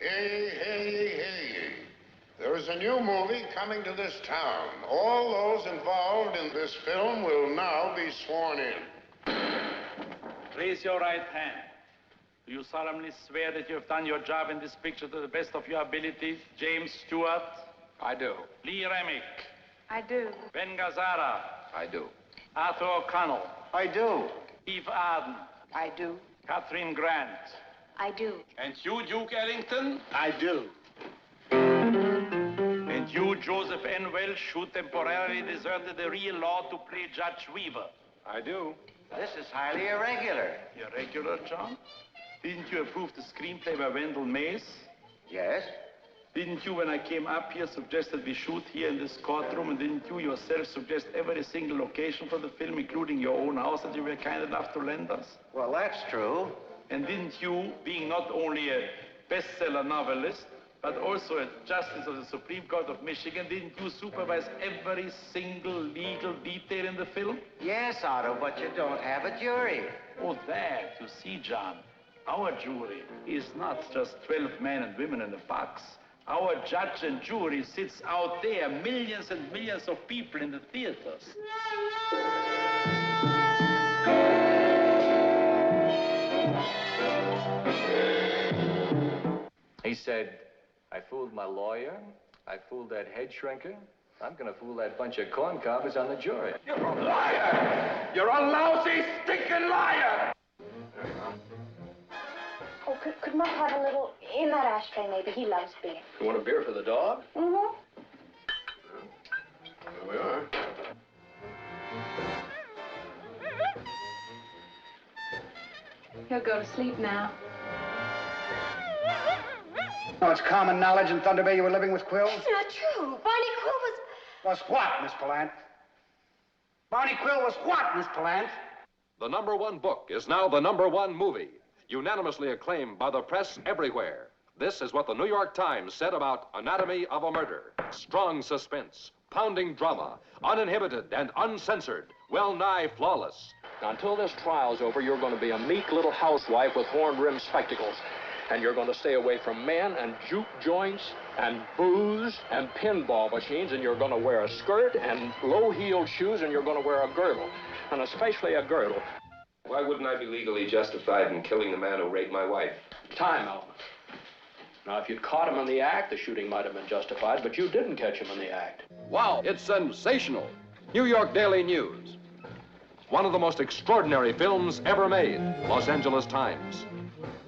Hey. There is a new movie coming to this town. All those involved in this film will now be sworn in. Raise your right hand. Do you solemnly swear that you have done your job in this picture to the best of your abilities? James Stewart? I do. Lee Remick? I do. Ben Gazzara? I do. Arthur O'Connell? I do. Eve Arden? I do. Catherine Grant? I do. And you, Duke Ellington? I do. And you, Joseph N. Welsh, who temporarily deserted the real law to play Judge Weaver? I do. This is highly irregular. Irregular, John? Didn't you approve the screenplay by Wendell Mays? Yes? Didn't you, when I came up here, suggest that we shoot here in this courtroom? And didn't you yourself suggest every single location for the film, including your own house, that you were kind enough to lend us? Well, that's true. And didn't you, being not only a bestseller novelist, but also a justice of the Supreme Court of Michigan, didn't you supervise every single legal detail in the film? Yes, Otto, but you don't have a jury. Oh, that, you see, John, our jury is not just 12 men and women in a box. Our judge and jury sits out there, millions and millions of people in the theaters. He said, I fooled my lawyer, I fooled that head shrinker, I'm gonna fool that bunch of corn cobbers on the jury. You're a liar! You're a lousy, stinking liar! Oh, could Muff have a little in that ashtray, maybe? He loves beer. You want a beer for the dog? Mm-hmm. There we are. He'll go to sleep now. No, it's common knowledge in Thunder Bay you were living with Quill. It's not true. Barney Quill was... Was what, Miss Pallant? Barney Quill was what, Miss Pallant? The #1 book is now the #1 movie, unanimously acclaimed by the press everywhere. This is what the New York Times said about Anatomy of a Murder. Strong suspense, pounding drama, uninhibited and uncensored, well-nigh flawless. Now, until this trial's over, you're going to be a meek little housewife with horn-rimmed spectacles. And you're going to stay away from men and juke joints and booze and pinball machines, and you're going to wear a skirt and low-heeled shoes, and you're going to wear a girdle, and especially a girdle. Why wouldn't I be legally justified in killing the man who raped my wife? Time, Elman. Now, if you'd caught him in the act, the shooting might have been justified, but you didn't catch him in the act. Wow, it's sensational. New York Daily News. One of the most extraordinary films ever made, Los Angeles Times.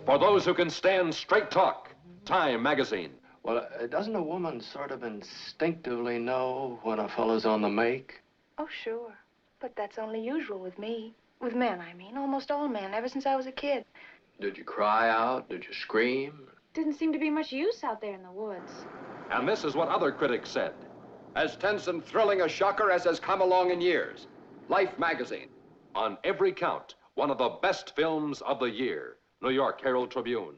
For those who can stand straight talk, Time magazine. Well, doesn't a woman sort of instinctively know when a fellow's on the make? Oh, sure. But that's only usual with me. With men, I mean. Almost all men, ever since I was a kid. Did you cry out? Did you scream? Didn't seem to be much use out there in the woods. And this is what other critics said. As tense and thrilling a shocker as has come along in years. Life magazine. On every count, one of the best films of the year. New York Herald Tribune.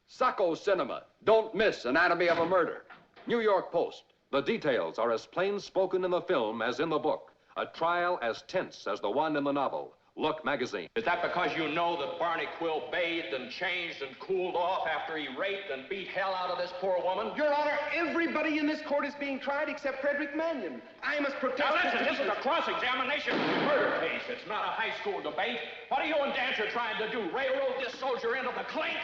Sacco Cinema. Don't miss Anatomy of a Murder. New York Post. The details are as plain spoken in the film as in the book. A trial as tense as the one in the novel. Look magazine. Is that because you know that Barney Quill bathed and changed and cooled off after he raped and beat hell out of this poor woman? Your Honor, everybody in this court is being tried except Frederick Mannion. I must protest... Now listen, this is a cross-examination murder case. It's not a high school debate. What are you and Dancer trying to do? Railroad this soldier into the clink?